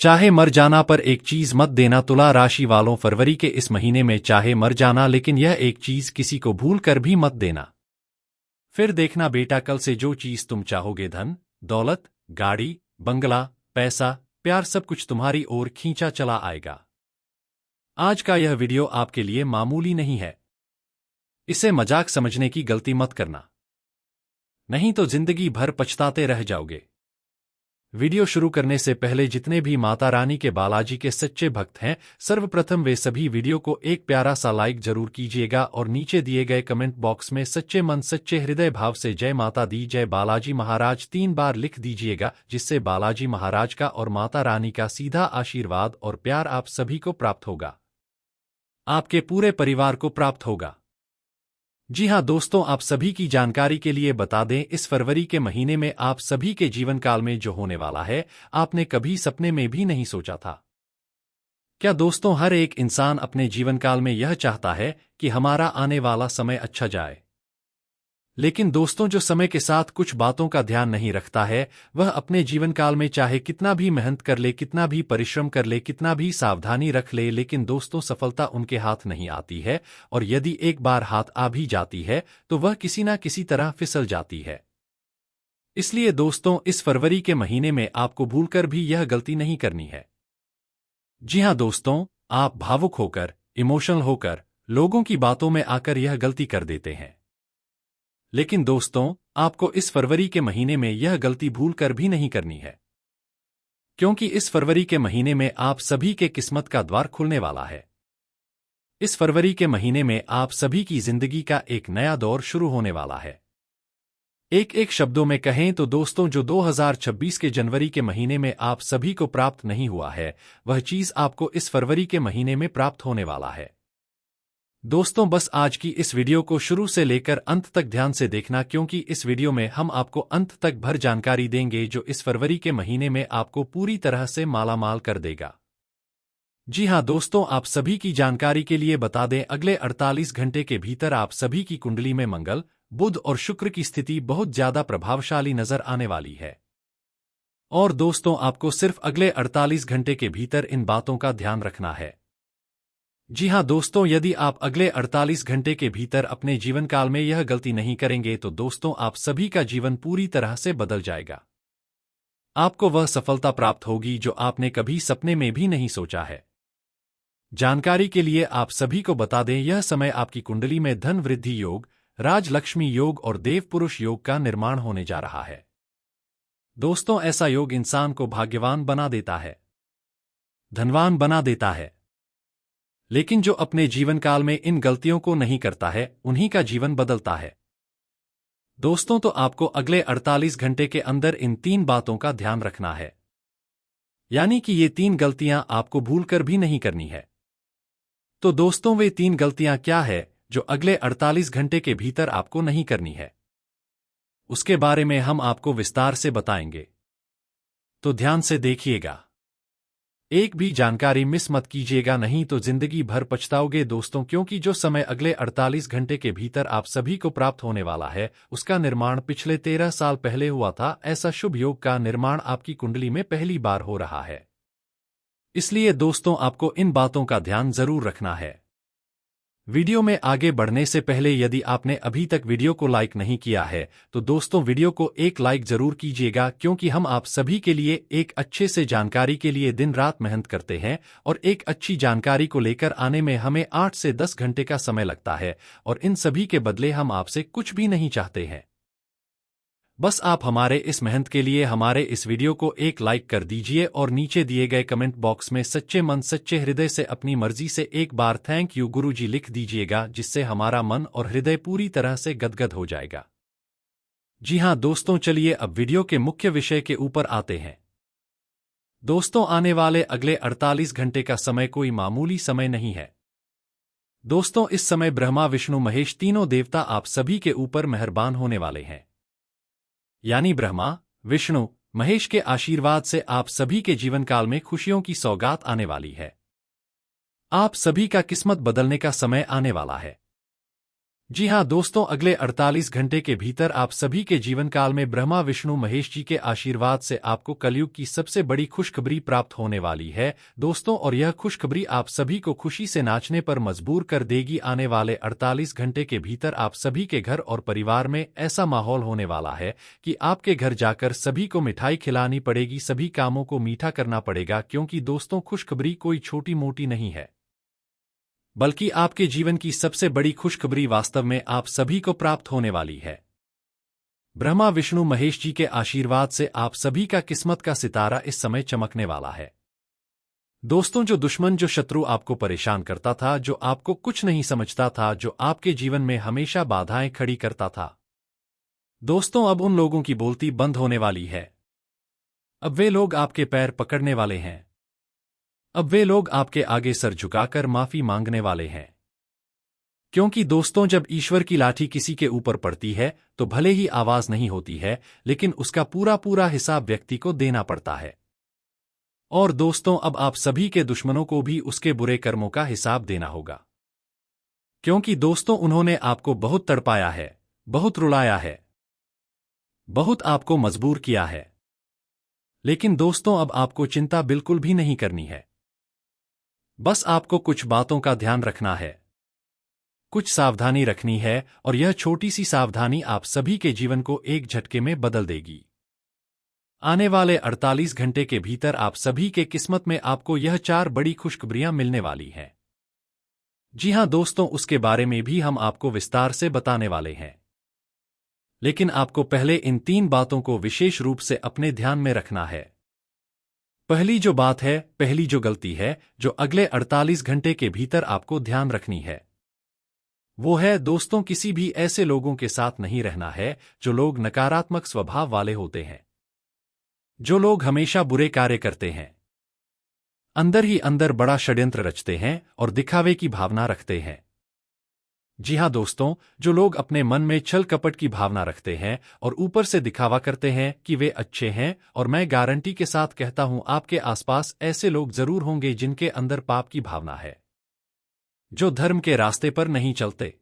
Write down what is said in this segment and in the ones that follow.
चाहे मर जाना पर एक चीज मत देना तुला राशि वालों, फरवरी के इस महीने में चाहे मर जाना लेकिन यह एक चीज किसी को भूल कर भी मत देना। फिर देखना बेटा, कल से जो चीज तुम चाहोगे, धन दौलत, गाड़ी, बंगला, पैसा, प्यार, सब कुछ तुम्हारी ओर खींचा चला आएगा। आज का यह वीडियो आपके लिए मामूली नहीं है। इसे मजाक समझने की गलती मत करना, नहीं तो जिंदगी भर पछताते रह जाओगे। वीडियो शुरू करने से पहले जितने भी माता रानी के बालाजी के सच्चे भक्त हैं, सर्वप्रथम वे सभी वीडियो को एक प्यारा सा लाइक जरूर कीजिएगा और नीचे दिए गए कमेंट बॉक्स में सच्चे मन सच्चे हृदय भाव से जय माता दी, जय बालाजी महाराज 3 बार लिख दीजिएगा, जिससे बालाजी महाराज का और माता रानी का सीधा आशीर्वाद और प्यार आप सभी को प्राप्त होगा, आपके पूरे परिवार को प्राप्त होगा। जी हां दोस्तों, आप सभी की जानकारी के लिए बता दें, इस फरवरी के महीने में आप सभी के जीवन काल में जो होने वाला है, आपने कभी सपने में भी नहीं सोचा था। क्या दोस्तों, हर एक इंसान अपने जीवन काल में यह चाहता है कि हमारा आने वाला समय अच्छा जाए, लेकिन दोस्तों जो समय के साथ कुछ बातों का ध्यान नहीं रखता है, वह अपने जीवन काल में चाहे कितना भी मेहनत कर ले, कितना भी परिश्रम कर ले, कितना भी सावधानी रख ले, लेकिन दोस्तों सफलता उनके हाथ नहीं आती है, और यदि एक बार हाथ आ भी जाती है तो वह किसी ना किसी तरह फिसल जाती है। इसलिए दोस्तों, इस फरवरी के महीने में आपको भूलकर भी यह गलती नहीं करनी है। जी हां दोस्तों, आप भावुक होकर, इमोशनल होकर, लोगों की बातों में आकर यह गलती कर देते हैं, लेकिन दोस्तों आपको इस फरवरी के महीने में यह गलती भूल कर भी नहीं करनी है, क्योंकि इस फरवरी के महीने में आप सभी के किस्मत का द्वार खुलने वाला है। इस फरवरी के महीने में आप सभी की जिंदगी का एक नया दौर शुरू होने वाला है। एक शब्दों में कहें तो दोस्तों, जो 2026 के जनवरी के महीने में आप सभी को प्राप्त नहीं हुआ है, वह चीज आपको इस फरवरी के महीने में प्राप्त होने वाला है। दोस्तों बस आज की इस वीडियो को शुरू से लेकर अंत तक ध्यान से देखना, क्योंकि इस वीडियो में हम आपको अंत तक भर जानकारी देंगे जो इस फरवरी के महीने में आपको पूरी तरह से मालामाल कर देगा। जी हां दोस्तों, आप सभी की जानकारी के लिए बता दें, अगले 48 घंटे के भीतर आप सभी की कुंडली में मंगल, बुध और शुक्र की स्थिति बहुत ज्यादा प्रभावशाली नजर आने वाली है। और दोस्तों आपको सिर्फ अगले 48 घंटे के भीतर इन बातों का ध्यान रखना है। जी हां दोस्तों, यदि आप अगले 48 घंटे के भीतर अपने जीवन काल में यह गलती नहीं करेंगे तो दोस्तों आप सभी का जीवन पूरी तरह से बदल जाएगा। आपको वह सफलता प्राप्त होगी जो आपने कभी सपने में भी नहीं सोचा है। जानकारी के लिए आप सभी को बता दें, यह समय आपकी कुंडली में धन वृद्धि योग, राजलक्ष्मी योग और देव पुरुष योग का निर्माण होने जा रहा है। दोस्तों ऐसा योग इंसान को भाग्यवान बना देता है, धनवान बना देता है, लेकिन जो अपने जीवन काल में इन गलतियों को नहीं करता है, उन्हीं का जीवन बदलता है। दोस्तों तो आपको अगले 48 घंटे के अंदर इन 3 बातों का ध्यान रखना है, यानी कि ये 3 गलतियां आपको भूलकर भी नहीं करनी है। तो दोस्तों वे 3 गलतियां क्या है जो अगले 48 घंटे के भीतर आपको नहीं करनी है, उसके बारे में हम आपको विस्तार से बताएंगे, तो ध्यान से देखिएगा, एक भी जानकारी मिस मत कीजिएगा, नहीं तो जिंदगी भर पछताओगे दोस्तों, क्योंकि जो समय अगले 48 घंटे के भीतर आप सभी को प्राप्त होने वाला है, उसका निर्माण पिछले 13 साल पहले हुआ था। ऐसा शुभ योग का निर्माण आपकी कुंडली में पहली बार हो रहा है। इसलिए दोस्तों आपको इन बातों का ध्यान जरूर रखना है। वीडियो में आगे बढ़ने से पहले यदि आपने अभी तक वीडियो को लाइक नहीं किया है तो दोस्तों वीडियो को एक लाइक जरूर कीजिएगा, क्योंकि हम आप सभी के लिए एक अच्छे से जानकारी के लिए दिन रात मेहनत करते हैं, और एक अच्छी जानकारी को लेकर आने में हमें 8 से 10 घंटे का समय लगता है, और इन सभी के बदले हम आपसे कुछ भी नहीं चाहते हैं। बस आप हमारे इस मेहनत के लिए हमारे इस वीडियो को एक लाइक कर दीजिए और नीचे दिए गए कमेंट बॉक्स में सच्चे मन सच्चे हृदय से अपनी मर्जी से एक बार थैंक यू गुरुजी लिख दीजिएगा, जिससे हमारा मन और हृदय पूरी तरह से गदगद हो जाएगा। जी हां दोस्तों, चलिए अब वीडियो के मुख्य विषय के ऊपर आते हैं। दोस्तों आने वाले अगले 48 घंटे का समय कोई मामूली समय नहीं है। दोस्तों इस समय ब्रह्मा विष्णु महेश तीनों देवता आप सभी के ऊपर मेहरबान होने वाले हैं, यानी ब्रह्मा विष्णु महेश के आशीर्वाद से आप सभी के जीवन काल में खुशियों की सौगात आने वाली है। आप सभी का किस्मत बदलने का समय आने वाला है। जी हाँ दोस्तों, अगले 48 घंटे के भीतर आप सभी के जीवन काल में ब्रह्मा विष्णु महेश जी के आशीर्वाद से आपको कलयुग की सबसे बड़ी खुशखबरी प्राप्त होने वाली है दोस्तों। और यह खुशखबरी आप सभी को खुशी से नाचने पर मजबूर कर देगी। आने वाले 48 घंटे के भीतर आप सभी के घर और परिवार में ऐसा माहौल होने वाला है कि आपके घर जाकर सभी को मिठाई खिलानी पड़ेगी, सभी कामों को मीठा करना पड़ेगा, क्योंकि दोस्तों खुशखबरी कोई छोटी मोटी नहीं है, बल्कि आपके जीवन की सबसे बड़ी खुशखबरी वास्तव में आप सभी को प्राप्त होने वाली है। ब्रह्मा विष्णु महेश जी के आशीर्वाद से आप सभी का किस्मत का सितारा इस समय चमकने वाला है दोस्तों। जो दुश्मन, जो शत्रु आपको परेशान करता था, जो आपको कुछ नहीं समझता था, जो आपके जीवन में हमेशा बाधाएं खड़ी करता था दोस्तों, अब उन लोगों की बोलती बंद होने वाली है। अब वे लोग आपके पैर पकड़ने वाले हैं। अब वे लोग आपके आगे सर झुकाकर माफी मांगने वाले हैं, क्योंकि दोस्तों जब ईश्वर की लाठी किसी के ऊपर पड़ती है तो भले ही आवाज नहीं होती है, लेकिन उसका पूरा पूरा हिसाब व्यक्ति को देना पड़ता है। और दोस्तों अब आप सभी के दुश्मनों को भी उसके बुरे कर्मों का हिसाब देना होगा, क्योंकि दोस्तों उन्होंने आपको बहुत तड़पाया है, बहुत रुलाया है, बहुत आपको मजबूर किया है। लेकिन दोस्तों अब आपको चिंता बिल्कुल भी नहीं करनी है। बस आपको कुछ बातों का ध्यान रखना है, कुछ सावधानी रखनी है, और यह छोटी सी सावधानी आप सभी के जीवन को एक झटके में बदल देगी। आने वाले 48 घंटे के भीतर आप सभी के किस्मत में आपको यह 4 बड़ी खुशखबरियां मिलने वाली हैं। जी हां दोस्तों, उसके बारे में भी हम आपको विस्तार से बताने वाले हैं, लेकिन आपको पहले इन 3 बातों को विशेष रूप से अपने ध्यान में रखना है। पहली जो बात है, पहली जो गलती है, जो अगले 48 घंटे के भीतर आपको ध्यान रखनी है, वो है दोस्तों किसी भी ऐसे लोगों के साथ नहीं रहना है जो लोग नकारात्मक स्वभाव वाले होते हैं, जो लोग हमेशा बुरे कार्य करते हैं, अंदर ही अंदर बड़ा षड्यंत्र रचते हैं और दिखावे की भावना रखते हैं। जी हां दोस्तों, जो लोग अपने मन में छल कपट की भावना रखते हैं और ऊपर से दिखावा करते हैं कि वे अच्छे हैं, और मैं गारंटी के साथ कहता हूं आपके आसपास ऐसे लोग जरूर होंगे जिनके अंदर पाप की भावना है, जो धर्म के रास्ते पर नहीं चलते,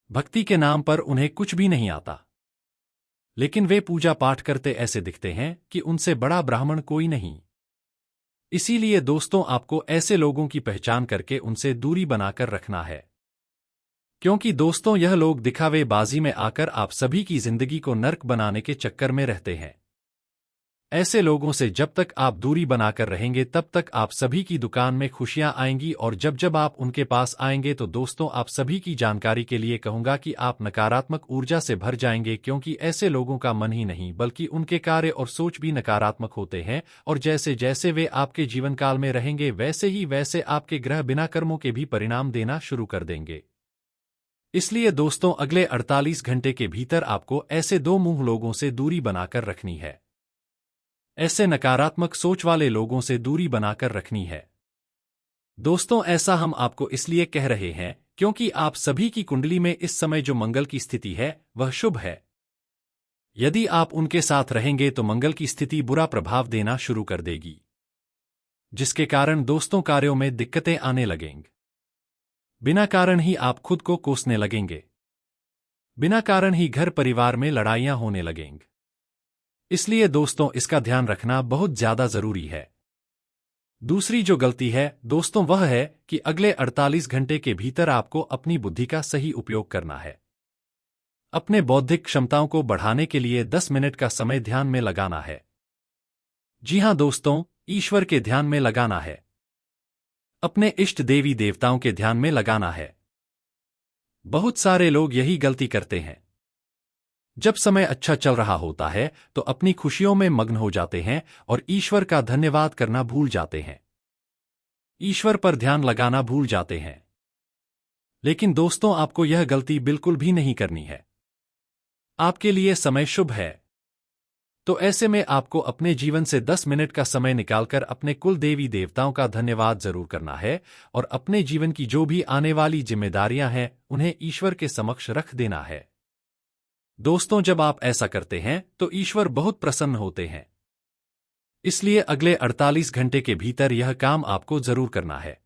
भक्ति के नाम पर उन्हें कुछ भी नहीं आता, लेकिन वे पूजा पाठ करते ऐसे दिखते हैं कि उनसे बड़ा ब्राह्मण कोई नहीं। इसीलिए दोस्तों आपको ऐसे लोगों की पहचान करके उनसे दूरी बनाकर रखना है, क्योंकि दोस्तों यह लोग दिखावे बाजी में आकर आप सभी की जिंदगी को नर्क बनाने के चक्कर में रहते हैं। ऐसे लोगों से जब तक आप दूरी बनाकर रहेंगे तब तक आप सभी की दुकान में खुशियां आएंगी, और जब जब आप उनके पास आएंगे तो दोस्तों आप सभी की जानकारी के लिए कहूंगा कि आप नकारात्मक ऊर्जा से भर जाएंगे, क्योंकि ऐसे लोगों का मन ही नहीं बल्कि उनके कार्य और सोच भी नकारात्मक होते हैं, और जैसे जैसे वे आपके जीवन काल में रहेंगे वैसे ही वैसे आपके ग्रह बिना कर्मों के भी परिणाम देना शुरू कर देंगे। इसलिए दोस्तों अगले 48 घंटे के भीतर आपको ऐसे 2 मुंह लोगों से दूरी बनाकर रखनी है, ऐसे नकारात्मक सोच वाले लोगों से दूरी बनाकर रखनी है। दोस्तों ऐसा हम आपको इसलिए कह रहे हैं क्योंकि आप सभी की कुंडली में इस समय जो मंगल की स्थिति है वह शुभ है। यदि आप उनके साथ रहेंगे तो मंगल की स्थिति बुरा प्रभाव देना शुरू कर देगी, जिसके कारण दोस्तों कार्यों में दिक्कतें आने लगेंगी। बिना कारण ही आप खुद को कोसने लगेंगे, बिना कारण ही घर परिवार में लड़ाइयां होने लगेंगी। इसलिए दोस्तों इसका ध्यान रखना बहुत ज्यादा जरूरी है। दूसरी जो गलती है दोस्तों वह है कि अगले 48 घंटे के भीतर आपको अपनी बुद्धि का सही उपयोग करना है। अपने बौद्धिक क्षमताओं को बढ़ाने के लिए 10 मिनट का समय ध्यान में लगाना है। जी हां दोस्तों, ईश्वर के ध्यान में लगाना है, अपने इष्ट देवी देवताओं के ध्यान में लगाना है। बहुत सारे लोग यही गलती करते हैं, जब समय अच्छा चल रहा होता है तो अपनी खुशियों में मग्न हो जाते हैं और ईश्वर का धन्यवाद करना भूल जाते हैं, ईश्वर पर ध्यान लगाना भूल जाते हैं। लेकिन दोस्तों आपको यह गलती बिल्कुल भी नहीं करनी है। आपके लिए समय शुभ है, तो ऐसे में आपको अपने जीवन से 10 मिनट का समय निकालकर अपने कुल देवी देवताओं का धन्यवाद जरूर करना है, और अपने जीवन की जो भी आने वाली जिम्मेदारियां हैं उन्हें ईश्वर के समक्ष रख देना है। दोस्तों जब आप ऐसा करते हैं तो ईश्वर बहुत प्रसन्न होते हैं। इसलिए अगले 48 घंटे के भीतर यह काम आपको जरूर करना है।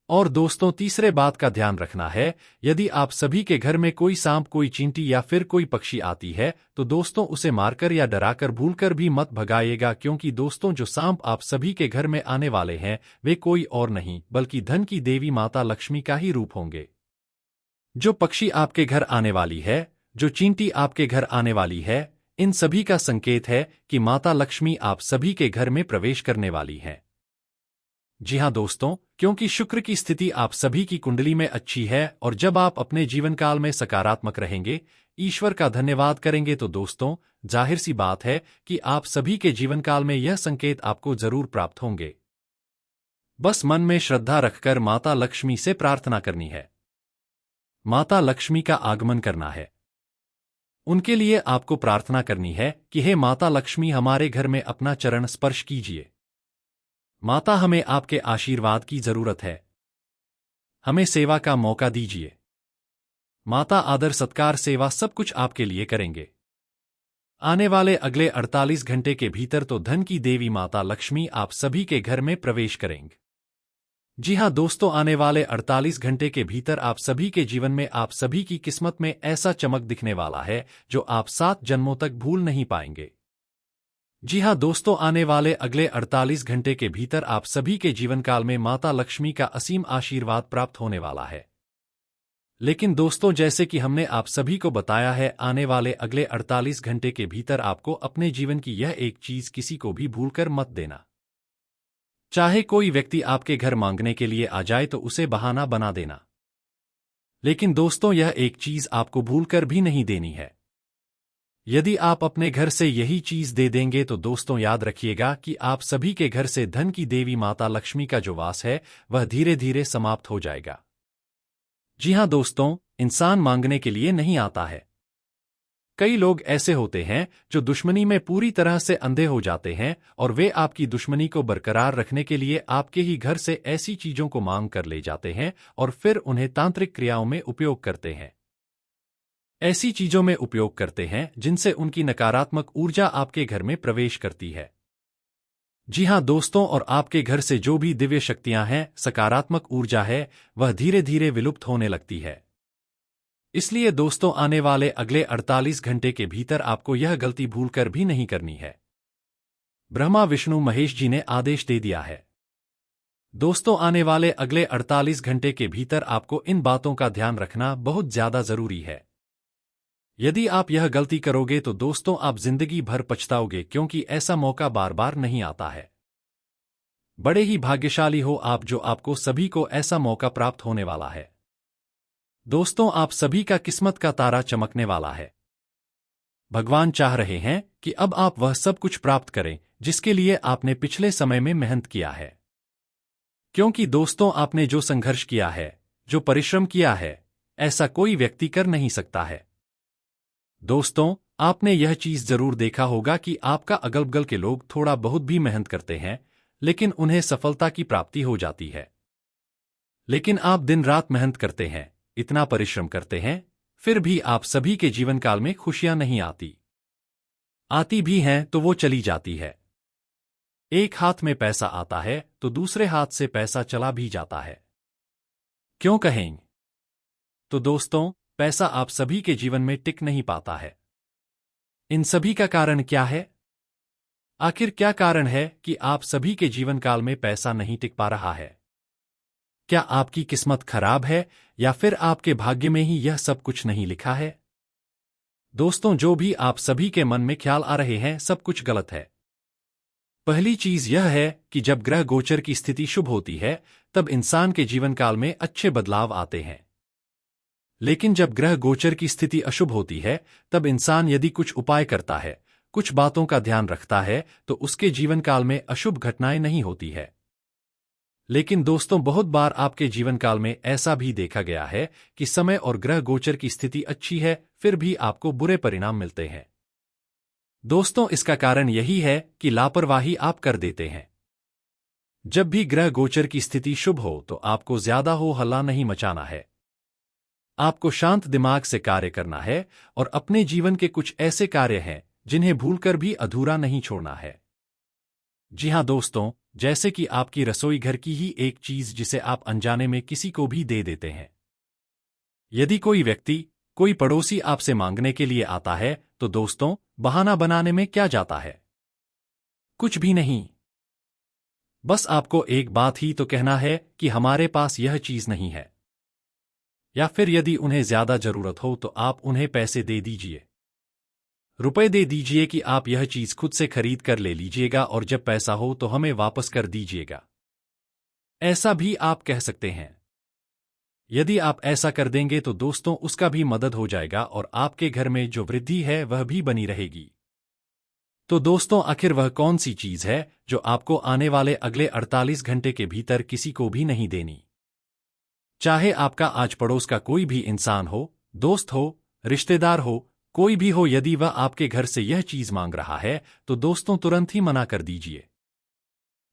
और दोस्तों, तीसरे बात का ध्यान रखना है, यदि आप सभी के घर में कोई सांप, कोई चींटी या फिर कोई पक्षी आती है तो दोस्तों उसे मारकर या डराकर भूलकर भी मत भगाइएगा, क्योंकि दोस्तों जो सांप आप सभी के घर में आने वाले हैं वे कोई और नहीं बल्कि धन की देवी माता लक्ष्मी का ही रूप होंगे। जो पक्षी आपके घर आने वाली है, जो चींटी आपके घर आने वाली है, इन सभी का संकेत है कि माता लक्ष्मी आप सभी के घर में प्रवेश करने वाली है। जी हाँ दोस्तों, क्योंकि शुक्र की स्थिति आप सभी की कुंडली में अच्छी है और जब आप अपने जीवन काल में सकारात्मक रहेंगे, ईश्वर का धन्यवाद करेंगे, तो दोस्तों जाहिर सी बात है कि आप सभी के जीवन काल में यह संकेत आपको जरूर प्राप्त होंगे। बस मन में श्रद्धा रखकर माता लक्ष्मी से प्रार्थना करनी है, माता लक्ष्मी का आगमन करना है। उनके लिए आपको प्रार्थना करनी है कि हे माता लक्ष्मी, हमारे घर में अपना चरण स्पर्श कीजिए। माता, हमें आपके आशीर्वाद की जरूरत है, हमें सेवा का मौका दीजिए। माता, आदर सत्कार सेवा सब कुछ आपके लिए करेंगे। आने वाले अगले 48 घंटे के भीतर तो धन की देवी माता लक्ष्मी आप सभी के घर में प्रवेश करेंगे। जी हाँ दोस्तों, आने वाले 48 घंटे के भीतर आप सभी के जीवन में, आप सभी की किस्मत में ऐसा चमक दिखने वाला है जो आप 7 जन्मों तक भूल नहीं पाएंगे। जी हाँ दोस्तों, आने वाले अगले 48 घंटे के भीतर आप सभी के जीवन काल में माता लक्ष्मी का असीम आशीर्वाद प्राप्त होने वाला है। लेकिन दोस्तों, जैसे कि हमने आप सभी को बताया है, आने वाले अगले 48 घंटे के भीतर आपको अपने जीवन की यह एक चीज किसी को भी भूलकर मत देना। चाहे कोई व्यक्ति आपके घर मांगने के लिए आ जाए तो उसे बहाना बना देना, लेकिन दोस्तों यह एक चीज आपको भूलकर भी नहीं देनी है। यदि आप अपने घर से यही चीज दे देंगे तो दोस्तों याद रखिएगा कि आप सभी के घर से धन की देवी माता लक्ष्मी का जो वास है वह धीरे धीरे समाप्त हो जाएगा। जी हाँ दोस्तों, इंसान मांगने के लिए नहीं आता है। कई लोग ऐसे होते हैं जो दुश्मनी में पूरी तरह से अंधे हो जाते हैं और वे आपकी दुश्मनी को बरकरार रखने के लिए आपके ही घर से ऐसी चीजों को मांग कर ले जाते हैं और फिर उन्हें तांत्रिक क्रियाओं में उपयोग करते हैं। ऐसी चीजों में उपयोग करते हैं जिनसे उनकी नकारात्मक ऊर्जा आपके घर में प्रवेश करती है। जी हाँ दोस्तों, और आपके घर से जो भी दिव्य शक्तियां हैं, सकारात्मक ऊर्जा है, वह धीरे धीरे विलुप्त होने लगती है। इसलिए दोस्तों, आने वाले अगले 48 घंटे के भीतर आपको यह गलती भूलकर भी नहीं करनी है। ब्रह्मा विष्णु महेश जी ने आदेश दे दिया है। दोस्तों, आने वाले अगले 48 घंटे के भीतर आपको इन बातों का ध्यान रखना बहुत ज्यादा जरूरी है। यदि आप यह गलती करोगे तो दोस्तों आप जिंदगी भर पछताओगे, क्योंकि ऐसा मौका बार बार नहीं आता है। बड़े ही भाग्यशाली हो आप जो आपको सभी को ऐसा मौका प्राप्त होने वाला है। दोस्तों, आप सभी का किस्मत का तारा चमकने वाला है। भगवान चाह रहे हैं कि अब आप वह सब कुछ प्राप्त करें जिसके लिए आपने पिछले समय में मेहनत किया है। क्योंकि दोस्तों, आपने जो संघर्ष किया है, जो परिश्रम किया है, ऐसा कोई व्यक्ति कर नहीं सकता है। दोस्तों, आपने यह चीज जरूर देखा होगा कि आपका अगल बगल के लोग थोड़ा बहुत भी मेहनत करते हैं लेकिन उन्हें सफलता की प्राप्ति हो जाती है। लेकिन आप दिन रात मेहनत करते हैं, इतना परिश्रम करते हैं, फिर भी आप सभी के जीवन काल में खुशियां नहीं आती भी हैं तो वो चली जाती है। एक हाथ में पैसा आता है तो दूसरे हाथ से पैसा चला भी जाता है। क्यों कहेंगे? तो दोस्तों, पैसा आप सभी के जीवन में टिक नहीं पाता है। इन सभी का कारण क्या है? आखिर क्या कारण है कि आप सभी के जीवन काल में पैसा नहीं टिक पा रहा है? क्या आपकी किस्मत खराब है या फिर आपके भाग्य में ही यह सब कुछ नहीं लिखा है? दोस्तों, जो भी आप सभी के मन में ख्याल आ रहे हैं सब कुछ गलत है। पहली चीज यह है कि जब ग्रह गोचर की स्थिति शुभ होती है तब इंसान के जीवन काल में अच्छे बदलाव आते हैं। लेकिन जब ग्रह गोचर की स्थिति अशुभ होती है तब इंसान यदि कुछ उपाय करता है, कुछ बातों का ध्यान रखता है तो उसके जीवन काल में अशुभ घटनाएं नहीं होती है। लेकिन दोस्तों, बहुत बार आपके जीवन काल में ऐसा भी देखा गया है कि समय और ग्रह गोचर की स्थिति अच्छी है फिर भी आपको बुरे परिणाम मिलते हैं। दोस्तों, इसका कारण यही है कि लापरवाही आप कर देते हैं। जब भी ग्रह गोचर की स्थिति शुभ हो तो आपको ज्यादा हो हल्ला नहीं मचाना है। आपको शांत दिमाग से कार्य करना है और अपने जीवन के कुछ ऐसे कार्य हैं जिन्हें भूलकर भी अधूरा नहीं छोड़ना है। जी हाँ दोस्तों, जैसे कि आपकी रसोई घर की ही एक चीज जिसे आप अनजाने में किसी को भी दे देते हैं। यदि कोई व्यक्ति, कोई पड़ोसी आपसे मांगने के लिए आता है, तो दोस्तों, बहाना बनाने में क्या जाता है? कुछ भी नहीं। बस आपको एक बात ही तो कहना है कि हमारे पास यह चीज नहीं है। या फिर यदि उन्हें ज्यादा जरूरत हो तो आप उन्हें पैसे दे दीजिए, रुपए दे दीजिए कि आप यह चीज खुद से खरीद कर ले लीजिएगा और जब पैसा हो तो हमें वापस कर दीजिएगा। ऐसा भी आप कह सकते हैं। यदि आप ऐसा कर देंगे तो दोस्तों उसका भी मदद हो जाएगा और आपके घर में जो वृद्धि है वह भी बनी रहेगी। तो दोस्तों, आखिर वह कौन सी चीज है जो आपको आने वाले अगले 48 घंटे के भीतर किसी को भी नहीं देनी? चाहे आपका आज पड़ोस का कोई भी इंसान हो, दोस्त हो, रिश्तेदार हो, कोई भी हो, यदि वह आपके घर से यह चीज मांग रहा है तो दोस्तों तुरंत ही मना कर दीजिए।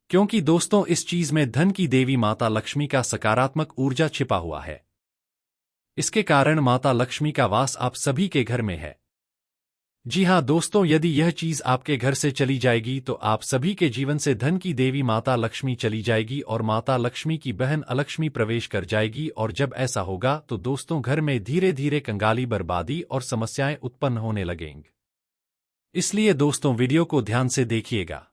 क्योंकि दोस्तों इस चीज में धन की देवी माता लक्ष्मी का सकारात्मक ऊर्जा छिपा हुआ है। इसके कारण माता लक्ष्मी का वास आप सभी के घर में है। जी हाँ दोस्तों, यदि यह चीज आपके घर से चली जाएगी तो आप सभी के जीवन से धन की देवी माता लक्ष्मी चली जाएगी और माता लक्ष्मी की बहन अलक्ष्मी प्रवेश कर जाएगी। और जब ऐसा होगा तो दोस्तों घर में धीरे धीरे कंगाली, बर्बादी और समस्याएं उत्पन्न होने लगेंगी। इसलिए दोस्तों वीडियो को ध्यान से देखिएगा।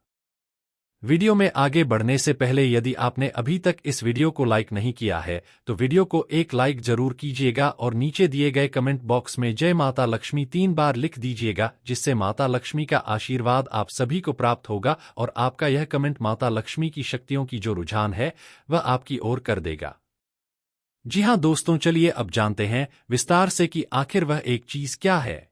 वीडियो में आगे बढ़ने से पहले यदि आपने अभी तक इस वीडियो को लाइक नहीं किया है तो वीडियो को एक लाइक जरूर कीजिएगा और नीचे दिए गए कमेंट बॉक्स में जय माता लक्ष्मी 3 बार लिख दीजिएगा, जिससे माता लक्ष्मी का आशीर्वाद आप सभी को प्राप्त होगा और आपका यह कमेंट माता लक्ष्मी की शक्तियों की जो रुझान है वह आपकी ओर कर देगा। जी हाँ दोस्तों, चलिए अब जानते हैं विस्तार से कि आखिर वह एक चीज क्या है।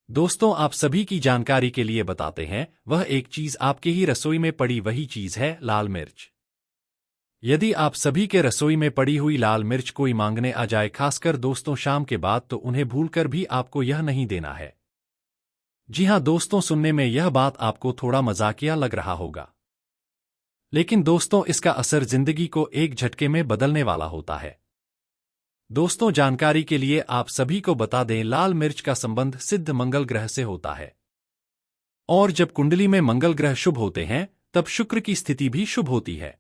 दोस्तों आप सभी की जानकारी के लिए बताते हैं, वह एक चीज आपके ही रसोई में पड़ी वही चीज है लाल मिर्च। यदि आप सभी के रसोई में पड़ी हुई लाल मिर्च कोई मांगने आ जाए, खासकर दोस्तों शाम के बाद, तो उन्हें भूलकर भी आपको यह नहीं देना है। जी हां दोस्तों, सुनने में यह बात आपको थोड़ा मजाकिया लग रहा होगा, लेकिन दोस्तों इसका असर जिंदगी को एक झटके में बदलने वाला होता है। दोस्तों जानकारी के लिए आप सभी को बता दें, लाल मिर्च का संबंध सिद्ध मंगल ग्रह से होता है। और जब कुंडली में मंगल ग्रह शुभ होते हैं तब शुक्र की स्थिति भी शुभ होती है।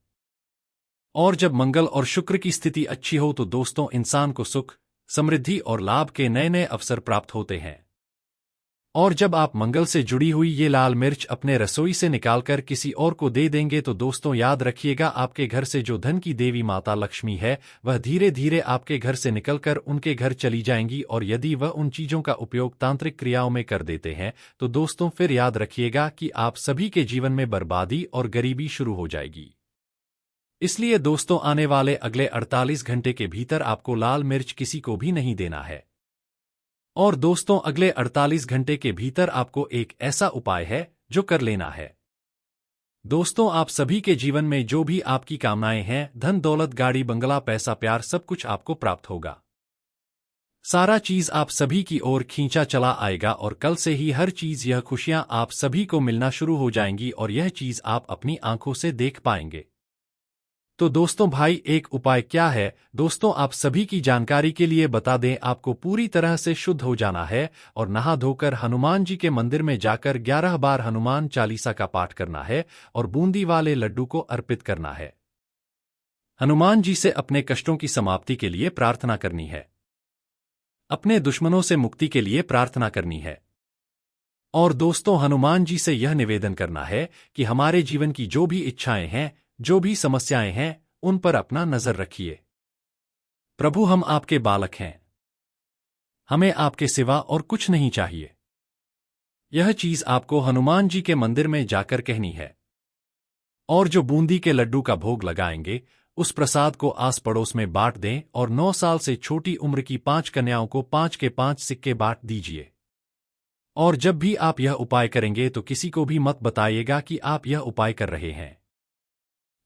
और जब मंगल और शुक्र की स्थिति अच्छी हो तो दोस्तों इंसान को सुख, समृद्धि और लाभ के नए नए अवसर प्राप्त होते हैं। और जब आप मंगल से जुड़ी हुई ये लाल मिर्च अपने रसोई से निकालकर किसी और को दे देंगे तो दोस्तों याद रखिएगा, आपके घर से जो धन की देवी माता लक्ष्मी है वह धीरे धीरे आपके घर से निकलकर उनके घर चली जाएंगी। और यदि वह उन चीजों का उपयोग तांत्रिक क्रियाओं में कर देते हैं तो दोस्तों फिर याद रखिएगा कि आप सभी के जीवन में बर्बादी और गरीबी शुरू हो जाएगी। इसलिए दोस्तों आने वाले अगले 48 घंटे के भीतर आपको लाल मिर्च किसी को भी नहीं देना है। और दोस्तों अगले 48 घंटे के भीतर आपको एक ऐसा उपाय है जो कर लेना है। दोस्तों आप सभी के जीवन में जो भी आपकी कामनाएं हैं, धन दौलत, गाड़ी बंगला, पैसा, प्यार, सब कुछ आपको प्राप्त होगा। सारा चीज आप सभी की ओर खींचा चला आएगा और कल से ही हर चीज, यह खुशियां आप सभी को मिलना शुरू हो जाएंगी और यह चीज आप अपनी आंखों से देख पाएंगे। तो दोस्तों भाई एक उपाय क्या है? दोस्तों आप सभी की जानकारी के लिए बता दें, आपको पूरी तरह से शुद्ध हो जाना है और नहा धोकर हनुमान जी के मंदिर में जाकर 11 बार हनुमान चालीसा का पाठ करना है और बूंदी वाले लड्डू को अर्पित करना है। हनुमान जी से अपने कष्टों की समाप्ति के लिए प्रार्थना करनी है, अपने दुश्मनों से मुक्ति के लिए प्रार्थना करनी है। और दोस्तों हनुमान जी से यह निवेदन करना है कि हमारे जीवन की जो भी इच्छाएं हैं, जो भी समस्याएं हैं, उन पर अपना नजर रखिए। प्रभु हम आपके बालक हैं, हमें आपके सिवा और कुछ नहीं चाहिए। यह चीज आपको हनुमान जी के मंदिर में जाकर कहनी है। और जो बूंदी के लड्डू का भोग लगाएंगे उस प्रसाद को आस पड़ोस में बांट दें और 9 साल से छोटी उम्र की 5 कन्याओं को 5 के 5 सिक्के बांट दीजिए। और जब भी आप यह उपाय करेंगे तो किसी को भी मत बताइएगा कि आप यह उपाय कर रहे हैं,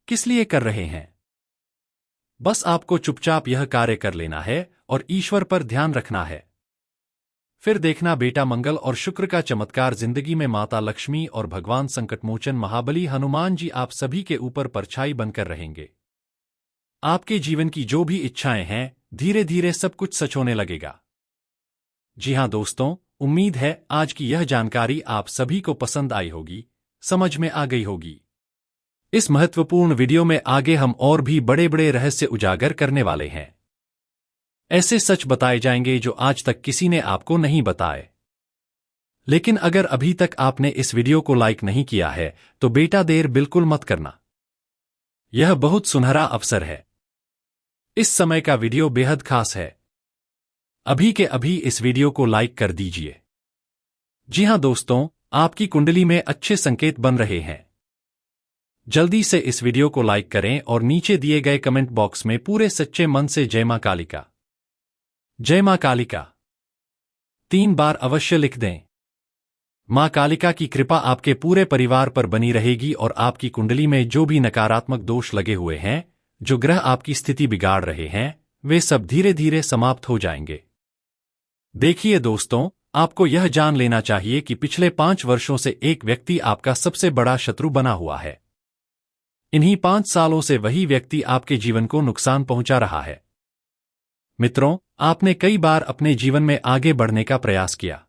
किस लिए कर रहे हैं। बस आपको चुपचाप यह कार्य कर लेना है और ईश्वर पर ध्यान रखना है। फिर देखना बेटा, मंगल और शुक्र का चमत्कार जिंदगी में माता लक्ष्मी और भगवान संकटमोचन महाबली हनुमान जी आप सभी के ऊपर परछाई बनकर रहेंगे। आपके जीवन की जो भी इच्छाएं हैं, धीरे धीरे सब कुछ सच होने लगेगा। जी हां दोस्तों, उम्मीद है आज की यह जानकारी आप सभी को पसंद आई होगी, समझ में आ गई होगी। इस महत्वपूर्ण वीडियो में आगे हम और भी बड़े बड़े रहस्य उजागर करने वाले हैं। ऐसे सच बताए जाएंगे जो आज तक किसी ने आपको नहीं बताए। लेकिन अगर अभी तक आपने इस वीडियो को लाइक नहीं किया है तो बेटा देर बिल्कुल मत करना। यह बहुत सुनहरा अवसर है। इस समय का वीडियो बेहद खास है। अभी के अभी इस वीडियो को लाइक कर दीजिए। जी हां दोस्तों, आपकी कुंडली में अच्छे संकेत बन रहे हैं। जल्दी से इस वीडियो को लाइक करें और नीचे दिए गए कमेंट बॉक्स में पूरे सच्चे मन से जय मां कालिका, जय मां कालिका 3 बार अवश्य लिख दें। मां कालिका की कृपा आपके पूरे परिवार पर बनी रहेगी और आपकी कुंडली में जो भी नकारात्मक दोष लगे हुए हैं, जो ग्रह आपकी स्थिति बिगाड़ रहे हैं, वे सब धीरे धीरे समाप्त हो जाएंगे। देखिए दोस्तों, आपको यह जान लेना चाहिए कि पिछले 5 वर्षों से एक व्यक्ति आपका सबसे बड़ा शत्रु बना हुआ है। इन्हीं 5 सालों से वही व्यक्ति आपके जीवन को नुकसान पहुंचा रहा है। मित्रों, आपने कई बार अपने जीवन में आगे बढ़ने का प्रयास किया,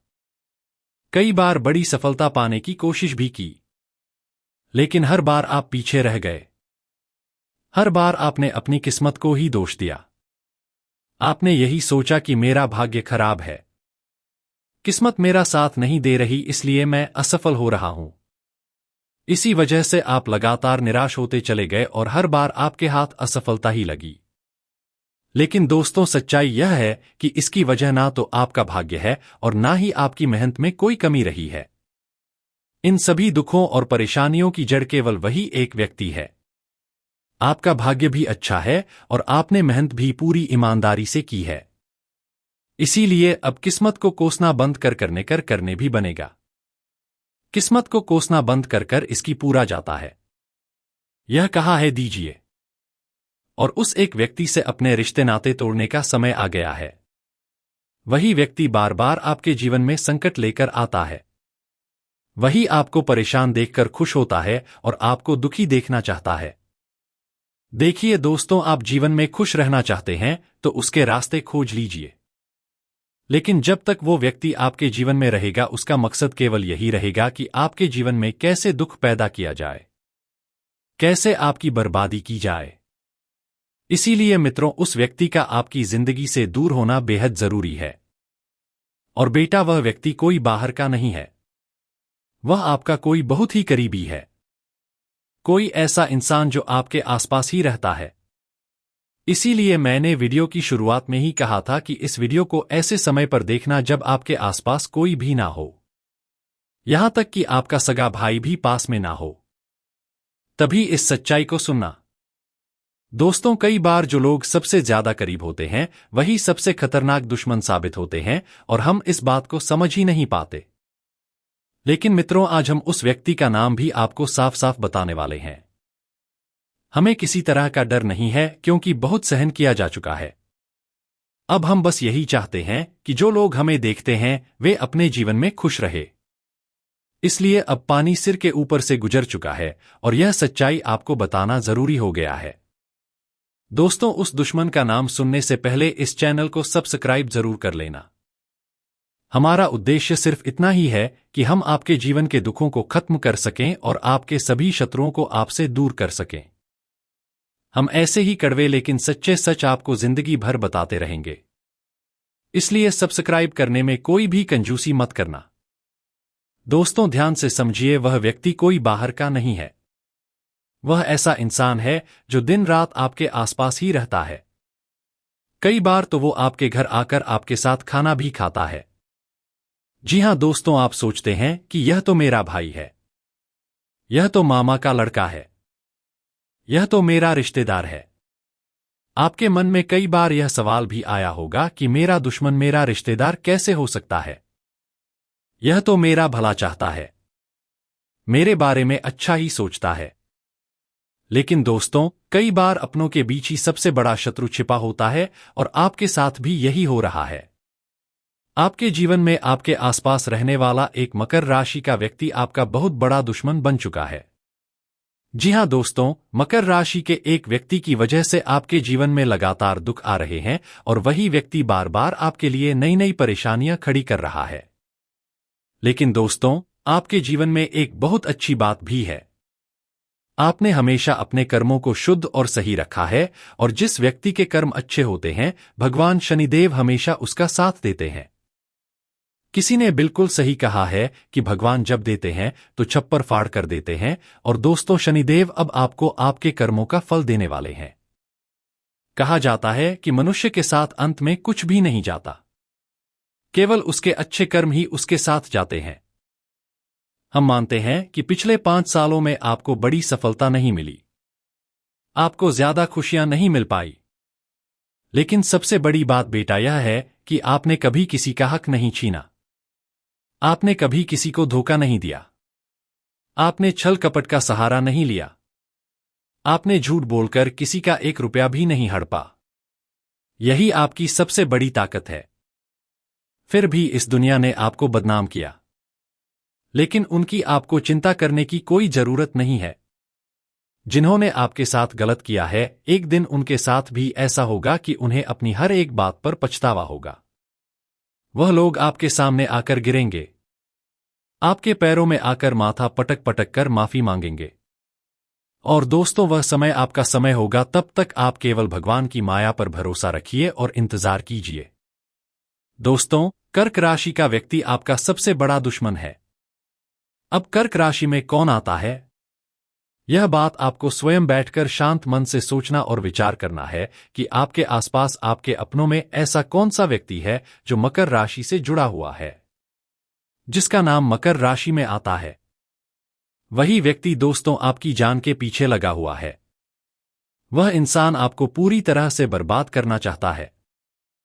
कई बार बड़ी सफलता पाने की कोशिश भी की, लेकिन हर बार आप पीछे रह गए। हर बार आपने अपनी किस्मत को ही दोष दिया। आपने यही सोचा कि मेरा भाग्य खराब है, किस्मत मेरा साथ नहीं दे रही, इसलिए मैं असफल हो रहा हूं। इसी वजह से आप लगातार निराश होते चले गए और हर बार आपके हाथ असफलता ही लगी। लेकिन दोस्तों, सच्चाई यह है कि इसकी वजह ना तो आपका भाग्य है और ना ही आपकी मेहनत में कोई कमी रही है। इन सभी दुखों और परेशानियों की जड़ केवल वही एक व्यक्ति है। आपका भाग्य भी अच्छा है और आपने मेहनत भी पूरी ईमानदारी से की है। इसीलिए अब किस्मत को कोसना बंद करने भी बनेगा। किस्मत को कोसना बंद कर इसकी पूरा जाता है। यह कहा है दीजिए। और उस एक व्यक्ति से अपने रिश्ते नाते तोड़ने का समय आ गया है। वही व्यक्ति बार बार आपके जीवन में संकट लेकर आता है। वही आपको परेशान देखकर खुश होता है और आपको दुखी देखना चाहता है। देखिए दोस्तों, आप जीवन में खुश रहना चाहते हैं तो उसके रास्ते खोज लीजिए। लेकिन जब तक वो व्यक्ति आपके जीवन में रहेगा, उसका मकसद केवल यही रहेगा कि आपके जीवन में कैसे दुख पैदा किया जाए, कैसे आपकी बर्बादी की जाए। इसीलिए मित्रों, उस व्यक्ति का आपकी जिंदगी से दूर होना बेहद जरूरी है। और बेटा, वह व्यक्ति कोई बाहर का नहीं है, वह आपका कोई बहुत ही करीबी है। कोई ऐसा इंसान जो आपके आसपास ही रहता है। इसीलिए मैंने वीडियो की शुरुआत में ही कहा था कि इस वीडियो को ऐसे समय पर देखना जब आपके आसपास कोई भी ना हो, यहां तक कि आपका सगा भाई भी पास में ना हो। तभी इस सच्चाई को सुनना। दोस्तों, कई बार जो लोग सबसे ज्यादा करीब होते हैं वही सबसे खतरनाक दुश्मन साबित होते हैं और हम इस बात को समझ ही नहीं पाते। लेकिन मित्रों, आज हम उस व्यक्ति का नाम भी आपको साफ साफ बताने वाले हैं। हमें किसी तरह का डर नहीं है क्योंकि बहुत सहन किया जा चुका है। अब हम बस यही चाहते हैं कि जो लोग हमें देखते हैं वे अपने जीवन में खुश रहे। इसलिए अब पानी सिर के ऊपर से गुजर चुका है और यह सच्चाई आपको बताना जरूरी हो गया है। दोस्तों, उस दुश्मन का नाम सुनने से पहले इस चैनल को सब्सक्राइब जरूर कर लेना। हमारा उद्देश्य सिर्फ इतना ही है कि हम आपके जीवन के दुखों को खत्म कर सकें और आपके सभी शत्रुओं को आपसे दूर कर सकें। हम ऐसे ही कड़वे लेकिन सच्चे सच आपको जिंदगी भर बताते रहेंगे। इसलिए सब्सक्राइब करने में कोई भी कंजूसी मत करना। दोस्तों, ध्यान से समझिए, वह व्यक्ति कोई बाहर का नहीं है। वह ऐसा इंसान है जो दिन रात आपके आसपास ही रहता है। कई बार तो वो आपके घर आकर आपके साथ खाना भी खाता है। जी हां दोस्तों, आप सोचते हैं कि यह तो मेरा भाई है, यह तो मामा का लड़का है, यह तो मेरा रिश्तेदार है। आपके मन में कई बार यह सवाल भी आया होगा कि मेरा दुश्मन मेरा रिश्तेदार कैसे हो सकता है? यह तो मेरा भला चाहता है, मेरे बारे में अच्छा ही सोचता है। लेकिन दोस्तों, कई बार अपनों के बीच ही सबसे बड़ा शत्रु छिपा होता है और आपके साथ भी यही हो रहा है। आपके जीवन में आपके आसपास रहने वाला एक मकर राशि का व्यक्ति आपका बहुत बड़ा दुश्मन बन चुका है। जी हां दोस्तों, मकर राशि के एक व्यक्ति की वजह से आपके जीवन में लगातार दुख आ रहे हैं और वही व्यक्ति बार बार आपके लिए नई नई परेशानियां खड़ी कर रहा है। लेकिन दोस्तों, आपके जीवन में एक बहुत अच्छी बात भी है। आपने हमेशा अपने कर्मों को शुद्ध और सही रखा है, और जिस व्यक्ति के कर्म अच्छे होते हैं भगवान शनिदेव हमेशा उसका साथ देते हैं। किसी ने बिल्कुल सही कहा है कि भगवान जब देते हैं तो छप्पर फाड़ कर देते हैं, और दोस्तों शनिदेव अब आपको आपके कर्मों का फल देने वाले हैं। कहा जाता है कि मनुष्य के साथ अंत में कुछ भी नहीं जाता, केवल उसके अच्छे कर्म ही उसके साथ जाते हैं। हम मानते हैं कि पिछले 5 सालों में आपको बड़ी सफलता नहीं मिली, आपको ज्यादा खुशियां नहीं मिल पाई, लेकिन सबसे बड़ी बात बेटा यह है कि आपने कभी किसी का हक नहीं छीना, आपने कभी किसी को धोखा नहीं दिया, आपने छल कपट का सहारा नहीं लिया, आपने झूठ बोलकर किसी का 1 रुपया भी नहीं हड़पा। यही आपकी सबसे बड़ी ताकत है। फिर भी इस दुनिया ने आपको बदनाम किया, लेकिन उनकी आपको चिंता करने की कोई जरूरत नहीं है। जिन्होंने आपके साथ गलत किया है एक दिन उनके साथ भी ऐसा होगा कि उन्हें अपनी हर एक बात पर पछतावा होगा। वह लोग आपके सामने आकर गिरेंगे, आपके पैरों में आकर माथा पटक पटक कर माफी मांगेंगे। और दोस्तों वह समय आपका समय होगा, तब तक आप केवल भगवान की माया पर भरोसा रखिए और इंतजार कीजिए। दोस्तों, कर्क राशि का व्यक्ति आपका सबसे बड़ा दुश्मन है। अब कर्क राशि में कौन आता है, यह बात आपको स्वयं बैठकर शांत मन से सोचना और विचार करना है कि आपके आसपास आपके अपनों में ऐसा कौन सा व्यक्ति है जो मकर राशि से जुड़ा हुआ है, जिसका नाम मकर राशि में आता है। वही व्यक्ति दोस्तों आपकी जान के पीछे लगा हुआ है। वह इंसान आपको पूरी तरह से बर्बाद करना चाहता है।